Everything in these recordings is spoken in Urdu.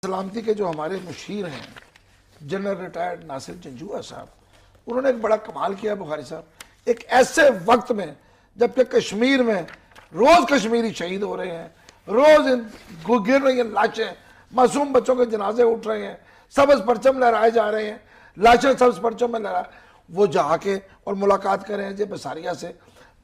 سلامتی کے جو ہمارے مشیر ہیں جنرل ریٹائرڈ ناصر جنجوعہ صاحب، انہوں نے ایک بڑا کمال کیا بخاری صاحب، ایک ایسے وقت میں جبکہ کشمیر میں روز کشمیری شہید ہو رہے ہیں، روز گر رہی ہیں لاشیں، معصوم بچوں کے جنازے اٹھ رہے ہیں، سبز پرچم لہرائے جا رہے ہیں، لاشیں سبز پرچم میں لہرائے، وہ جا کے اور ملاقات کریں جی بساریہ سے۔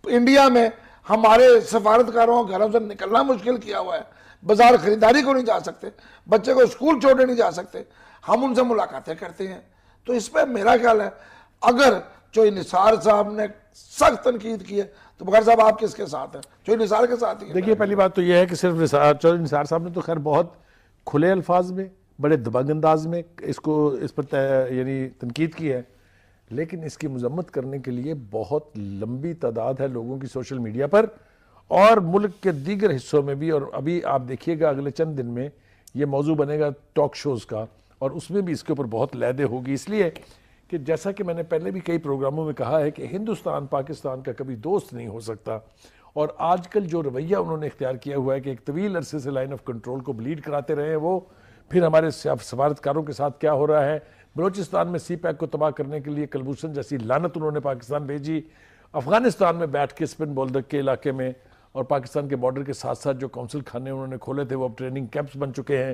انڈیا میں ہمارے سفارتکاروں گھروں سے نکلنا مشکل کیا ہوا ہے، بازار خریداری کو نہیں جا سکتے، بچے کو اسکول چھوڑنے نہیں جا سکتے، ہم ان سے ملاقاتیں کرتے ہیں۔ تو اس پہ میرا خیال ہے اگر چوئی نثار صاحب نے سخت تنقید کی ہے تو بخاری صاحب آپ کس کے ساتھ ہیں؟ چوئی نثار کے ساتھ ہی ہیں۔ دیکھیے پہلی بات تو یہ ہے کہ صرف چودھری نثار صاحب نے تو خیر بہت کھلے الفاظ میں بڑے دبنگ انداز میں اس پر یعنی تنقید کی ہے، لیکن اس کی مذمت کرنے کے لیے بہت لمبی تعداد ہے لوگوں کی سوشل میڈیا پر اور ملک کے دیگر حصوں میں بھی، اور ابھی آپ دیکھیے گا اگلے چند دن میں یہ موضوع بنے گا ٹاک شوز کا، اور اس میں بھی اس کے اوپر بہت لیدے ہوگی، اس لیے کہ جیسا کہ میں نے پہلے بھی کئی پروگراموں میں کہا ہے کہ ہندوستان پاکستان کا کبھی دوست نہیں ہو سکتا، اور آج کل جو رویہ انہوں نے اختیار کیا ہوا ہے کہ ایک طویل عرصے سے لائن آف کنٹرول کو بلیڈ کراتے رہے ہیں، وہ پھر ہمارے سفارتکاروں کے ساتھ کیا ہو رہا ہے، بلوچستان میں سی پیک کو تباہ کرنے کے لیے کلبھوشن جیسی لعنت انہوں نے پاکستان بھیجی، افغانستان میں بیٹھ کے سپن بولدک کے علاقے میں اور پاکستان کے بارڈر کے ساتھ ساتھ جو کونسل خانے انہوں نے کھولے تھے وہ اب ٹریننگ کیمپس بن چکے ہیں۔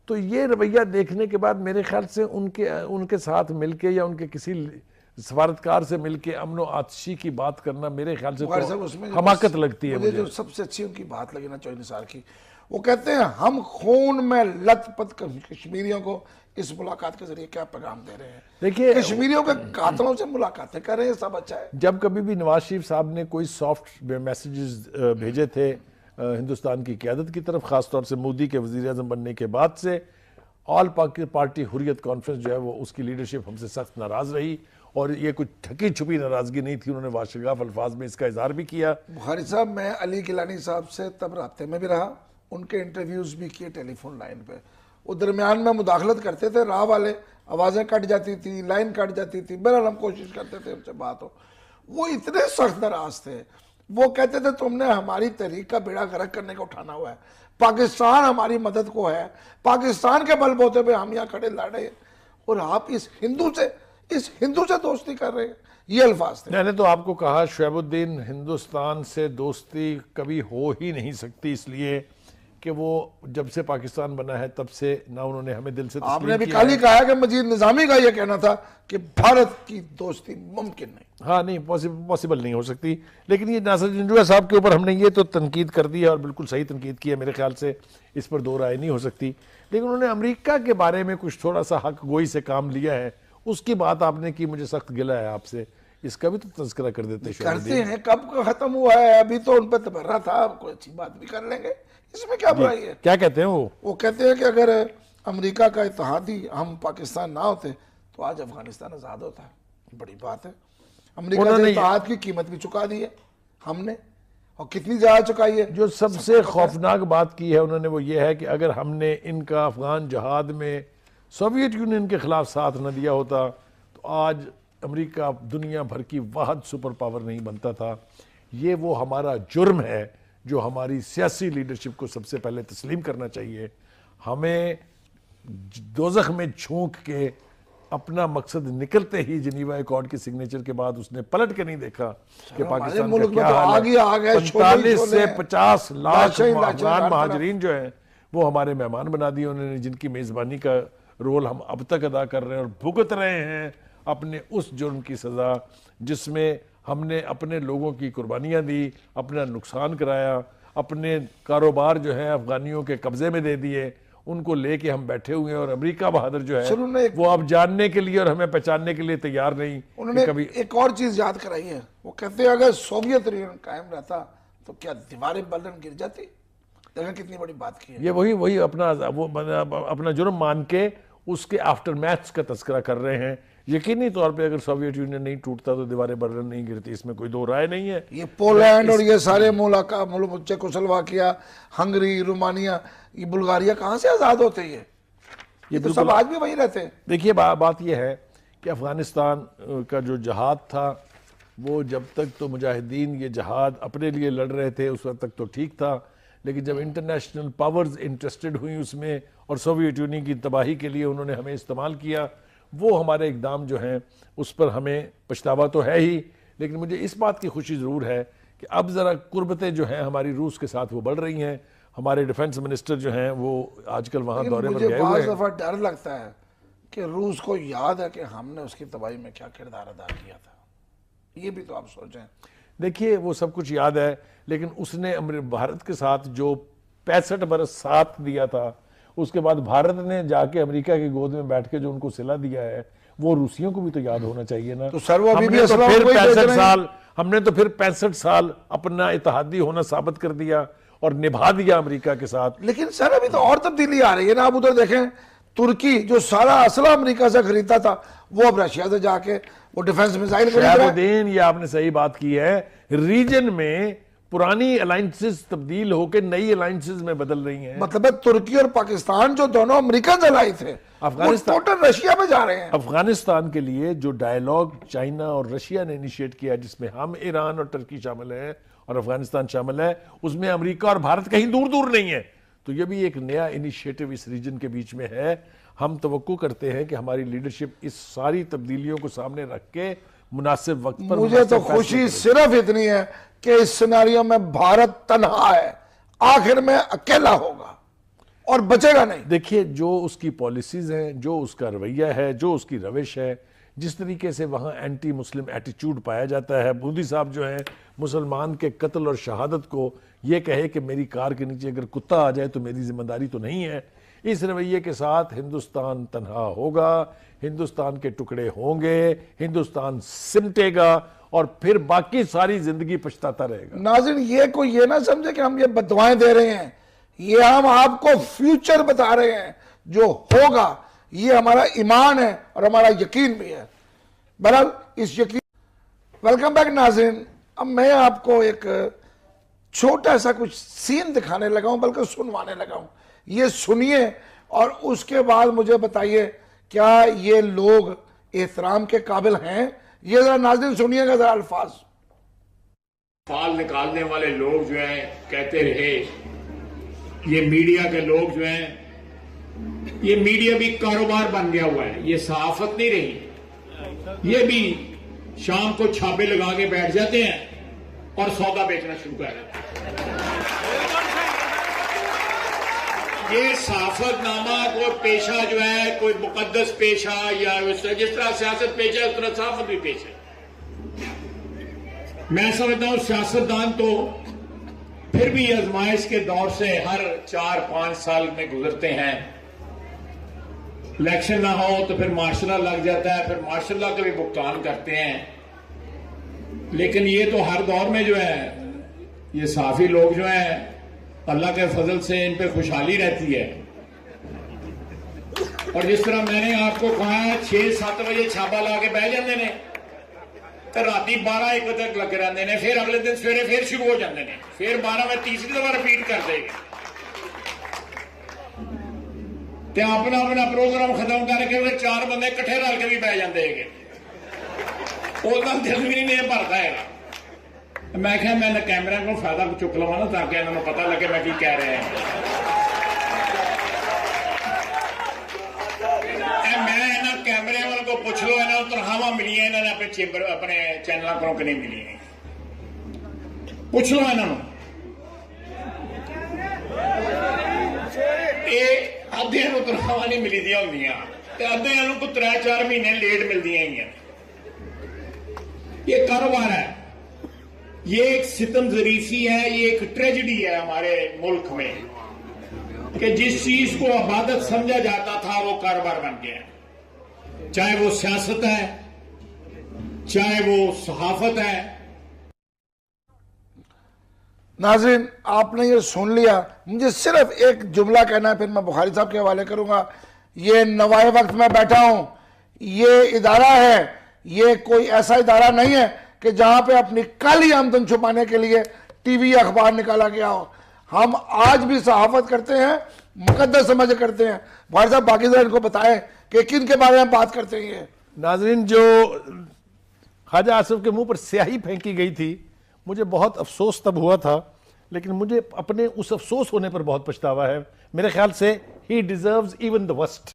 تو یہ رویہ دیکھنے کے بعد میرے خیال سے ان کے ساتھ مل کے یا ان کے کسی سفارتکار سے مل کے امن و آتشی کی بات کرنا میرے خیال سے حماقت لگتی ہے۔ مجھے جو سب سے اچھی ان کی بات لگی نا چودھری نثار کی، وہ کہتے ہیں ہم خون میں لت پت کشمیریوں کو اس ملاقات کے ذریعے کیا پیغام دے رہے ہیں؟ دیکھیے کشمیریوں کے قاتلوں سے ملاقاتیں کر رہے ہیں، سب اچھا ہے۔ جب کبھی بھی نواز شریف صاحب نے کوئی سافٹ میسیجز بھیجے تھے ہندوستان کی قیادت کی طرف، خاص طور سے مودی کے وزیر اعظم بننے کے بعد سے آل پارٹی حریت کانفرنس جو ہے وہ اس کی لیڈرشپ ہم سے سخت ناراض رہی، اور یہ کچھ ٹھکی چھپی ناراضگی نہیں تھی، انہوں نے واشگاف الفاظ میں اس کا اظہار بھی کیا۔ بخاری صاحب میں علی گیلانی صاحب سے تب رابطے میں بھی رہا، ان کے انٹرویوز بھی کیے ٹیلی فون لائن پہ، وہ درمیان میں مداخلت کرتے تھے، راہ والے آوازیں کٹ جاتی تھی، لائن کٹ جاتی تھی، بہرحال ہم کوشش کرتے تھے ان سے بات ہو۔ وہ اتنے سخت ناراض تھے، وہ کہتے تھے تم نے ہماری تحریک کا بیڑا غرق کرنے کو اٹھانا ہوا ہے، پاکستان ہماری مدد کو ہے، پاکستان کے بل بوتے پہ ہم یہاں کھڑے لڑ رہے ہیں، اور آپ اس ہندو سے دوستی کر رہے ہیں۔ یہ الفاظ تھے۔ میں نے تو آپ کو کہا شعیب الدین ہندوستان سے دوستی کبھی ہو ہی نہیں سکتی، اس لیے کہ وہ جب سے پاکستان بنا ہے تب سے نہ انہوں نے ہمیں دل سے آپ تسلیم نے بھی کیا کل ہی کہا کہ مجید نظامی کا یہ کہنا تھا کہ بھارت کی دوستی ممکن نہیں۔ ہاں نہیں پاسبل نہیں ہو سکتی، لیکن یہ ناصر جنجوعہ صاحب کے اوپر ہم نے یہ تو تنقید کر دی ہے اور بالکل صحیح تنقید کی ہے، میرے خیال سے اس پر دو رائے نہیں ہو سکتی، لیکن انہوں نے امریکہ کے بارے میں کچھ تھوڑا سا حق گوئی سے کام لیا ہے، اس کی بات آپ نے کی، مجھے سخت گلہ ہے آپ سے، اس کا بھی تو تذکرہ کر دیتے کرتے ہیں، کب کا ختم ہوا ہے، ابھی تو ان پہ تبرہ تھا، کوئی اچھی بات بھی کر لیں گے، اس میں کیا برائی ہے؟ کیا کہتے ہیں وہ کہتے ہیں کہ اگر امریکہ کا اتحادی ہم پاکستان نہ ہوتے تو آج افغانستان آزاد ہوتا ہے، بڑی بات ہے۔ امریکہ سے اتحاد کی قیمت بھی چکا دی ہے ہم نے، اور کتنی زیادہ چکائی ہے۔ جو سب سے خوفناک بات کی ہے انہوں نے وہ یہ ہے کہ اگر ہم نے ان کا افغان جہاد میں سوویت یونین کے خلاف ساتھ نہ دیا ہوتا تو آج امریکہ دنیا بھر کی واحد سپر پاور نہیں بنتا تھا۔ یہ وہ ہمارا جرم ہے جو ہماری سیاسی لیڈرشپ کو سب سے پہلے تسلیم کرنا چاہیے۔ ہمیں دوزخ میں جھونک کے اپنا مقصد نکلتے ہی جنیوا ایکارڈ کی سگنیچر کے بعد اس نے پلٹ کے نہیں دیکھا کہ پاکستان کا کیا حال ہے۔ 45 سے 50 لاکھ افغان مہاجرین جو ہیں وہ ہمارے مہمان بنا دیے انہوں نے، جن کی میزبانی کا رول ہم اب تک ادا کر رہے ہیں اور بھگت رہے ہیں اپنے اس جرم کی سزا جس میں ہم نے اپنے لوگوں کی قربانیاں دی، اپنا نقصان کرایا، اپنے کاروبار جو ہے افغانیوں کے قبضے میں دے دیے، ان کو لے کے ہم بیٹھے ہوئے ہیں، اور امریکہ بہادر جو ہے وہ اب جاننے کے لیے اور ہمیں پہچاننے کے لیے تیار نہیں۔ انہوں نے ایک اور چیز یاد کرائی ہے، وہ کہتے ہیں اگر سوویت یونین قائم رہتا تو کیا دیواریں برلن گر جاتی؟ دیکھیں کتنی بڑی بات کی ہے۔ یہ وہی اپنا جرم مان کے اس کے آفٹر میتھس کا تذکرہ کر رہے ہیں۔ یقینی طور پہ اگر سوویت یونین نہیں ٹوٹتا تو دیواریں برلن نہیں گرتی، اس میں کوئی دو رائے نہیں ہے۔ یہ پولینڈ اور یہ سارے ملک چیکوسلواکیا، ہنگری، رومانیہ، یہ بلغاریہ کہاں سے آزاد ہوتے ہیں؟ یہ تو سب آج بھی وہی رہتے ہیں۔ دیکھیے بات یہ ہے کہ افغانستان کا جو جہاد تھا وہ جب تک تو مجاہدین یہ جہاد اپنے لیے لڑ رہے تھے اس وقت تک تو ٹھیک تھا، لیکن جب انٹرنیشنل پاورز انٹرسٹڈ ہوئی اس میں اور سوویت یونین کی تباہی کے لیے انہوں نے ہمیں استعمال کیا، وہ ہمارے اقدام جو ہیں اس پر ہمیں پچھتاوا تو ہے ہی، لیکن مجھے اس بات کی خوشی ضرور ہے کہ اب ذرا قربتیں جو ہیں ہماری روس کے ساتھ وہ بڑھ رہی ہیں. ہمارے ڈیفنس منسٹر جو ہیں وہ آج کل وہاں دورے پر گئے ہوئے ہیں. بعض دفعہ ڈر لگتا ہے کہ روس کو یاد ہے کہ ہم نے اس کی تباہی میں کیا کردار ادا کیا تھا. یہ بھی تو آپ سوچیں. دیکھیے وہ سب کچھ یاد ہے، لیکن اس نے بھارت کے ساتھ جو 65 برس ساتھ دیا تھا، اس کے بعد بھارت نے جا کے امریکہ کی گود میں بیٹھ کے جو ان کو صلہ دیا ہے، وہ روسیوں کو بھی تو یاد ہونا چاہیے نا. تو سر وہ ابھی بھی ہم نے تو پھر 65 سال اپنا اتحادی ہونا ثابت کر دیا اور نبھا دیا امریکہ کے ساتھ. لیکن سر ابھی تو اور تبدیلی آ رہی ہے نا. آپ ادھر دیکھیں، ترکی جو سارا اسلحہ امریکہ سے خریدتا تھا وہ اب رشیا سے جا کے وہ ڈیفنس میزائل خرید رہا ہے. یہ آپ نے صحیح بات کی ہے. ریجن میں پرانی الائنسز تبدیل ہو کے نئی الائنسز میں بدل رہی ہیں. مطلب ہے ترکی اور پاکستان جو دونوں امریکن الائی تھے وہ ٹوٹل رشیا میں جا رہے ہیں. افغانستان کے لیے جو ڈائیلاگ چائنا اور رشیا نے انیشیٹ کیا، جس میں ہم، ایران اور ترکی شامل ہیں اور افغانستان شامل ہے، اس میں امریکہ اور بھارت کہیں دور دور نہیں ہے. تو یہ بھی ایک نیا انیشیٹو اس ریجن کے بیچ میں ہے. ہم توقع کرتے ہیں کہ ہماری لیڈرشپ اس ساری تبدیلیوں کو سامنے رکھ کے مناسب وقت پر. مجھے تو خوشی صرف اتنی ہے کہ اس سیناریو میں بھارت تنہا ہے، آخر میں اکیلا ہوگا اور بچے گا نہیں. دیکھیے جو اس کی پالیسیز ہیں، جو اس کا رویہ ہے، جو اس کی روش ہے، جس طریقے سے وہاں اینٹی مسلم ایٹیچیوڈ پایا جاتا ہے. مودی صاحب جو ہیں مسلمان کے قتل اور شہادت کو یہ کہے کہ میری کار کے نیچے اگر کتا آ جائے تو میری ذمہ داری تو نہیں ہے. اس رویے کے ساتھ ہندوستان تنہا ہوگا، ہندوستان کے ٹکڑے ہوں گے، ہندوستان سمٹے گا اور پھر باقی ساری زندگی پچھتاتا رہے گا. ناظرین یہ کوئی یہ نہ سمجھے کہ ہم یہ بددعائیں دے رہے ہیں، یہ ہم آپ کو فیوچر بتا رہے ہیں جو ہوگا. یہ ہمارا ایمان ہے اور ہمارا یقین بھی ہے. بہرحال اس یقین. ویلکم بیک ناظرین. اب میں آپ کو ایک چھوٹا سا کچھ سین دکھانے لگا ہوں، بلکہ سنوانے لگا ہوں. یہ سنیے اور اس کے بعد مجھے بتائیے کیا یہ لوگ احترام کے قابل ہیں. یہ ذرا ناظرین سنیے گا ذرا الفاظ. فال نکالنے والے لوگ جو ہیں کہتے رہے یہ میڈیا کے لوگ جو ہیں، یہ میڈیا بھی کاروبار بن گیا ہوا ہے، یہ صحافت نہیں رہی. یہ بھی شام کو چھاپے لگا کے بیٹھ جاتے ہیں اور سودا بیچنا شروع کر دیتے ہیں. یہ صحافت نامہ کوئی پیشہ جو ہے، کوئی مقدس پیشہ یا جس طرح سیاست پیشہ ہے اس طرح صحافت بھی پیشہ ہے. میں سمجھتا ہوں سیاستدان تو پھر بھی آزمائش کے دور سے ہر 4-5 سال میں گزرتے ہیں. الیکشن نہ ہو تو پھر مارشل لا لگ جاتا ہے، پھر مارشل لا کا بھی بھگتان کرتے ہیں. لیکن یہ تو ہر دور میں جو ہے یہ صحافی لوگ جو ہیں اللہ کے فضل سے ان پہ خوشحالی رہتی ہے. اور جس طرح میں نے آپ کو کہا ہے 6-7 بجے چھاپا لا کے بہ جاندے نے تو راتی 12-1 بجے تک لگے رہتے ہیں، پھر اگلے دن سویرے پھر شروع ہو جاندے ہیں، پھر 12 میں تیسری دفعہ رپیٹ کر دے گا تے اپنا پروگرام ختم کر کے پھر 4 بندے کٹھے رل کے بھی بہ جاندے ہیں. اس کا دل بھی نہیں بھرتا ہے. میں کہا میں کیمرے کو فائدہ چک لوا نا تاکہ انہوں نے پتہ لگے میں کی کہہ رہے ہیں. میں کیمرے والوں کو پوچھ لو انہوں نے تنخواہ ملی ہیں، انہوں نے اپنے چیمبر اپنے چینل کروں کہ نہیں ملی ہیں، پوچھ لو انہوں نے. ادھے تنخواہ نہیں ملی دیا ہوں، ادھے انہوں کو 3-4 مہینے لیٹ ملتی ہیں. یہ کاروبار ہے، یہ ایک ستم ظریفی ہے، یہ ایک ٹریجڈی ہے ہمارے ملک میں کہ جس چیز کو عبادت سمجھا جاتا تھا وہ کاروبار بن گیا. چاہے وہ سیاست ہے، چاہے وہ صحافت ہے. ناظرین آپ نے یہ سن لیا. مجھے صرف ایک جملہ کہنا ہے، پھر میں بخاری صاحب کے حوالے کروں گا. یہ نوائے وقت میں بیٹھا ہوں، یہ ادارہ ہے، یہ کوئی ایسا ادارہ نہیں ہے کہ جہاں پہ اپنی کالی آمدن چھپانے کے لیے ٹی وی اخبار نکالا گیا ہو. ہم آج بھی صحافت کرتے ہیں، مقدس سمجھ کرتے ہیں. بخاری صاحب باقی ذرا ان کو بتائیں کہ کن کے بارے میں بات کرتے ہیں. ناظرین جو خواجہ آصف کے منہ پر سیاہی پھینکی گئی تھی، مجھے بہت افسوس تب ہوا تھا لیکن مجھے اپنے اس افسوس ہونے پر بہت پچھتاوا ہے. میرے خیال سے he deserves even the worst.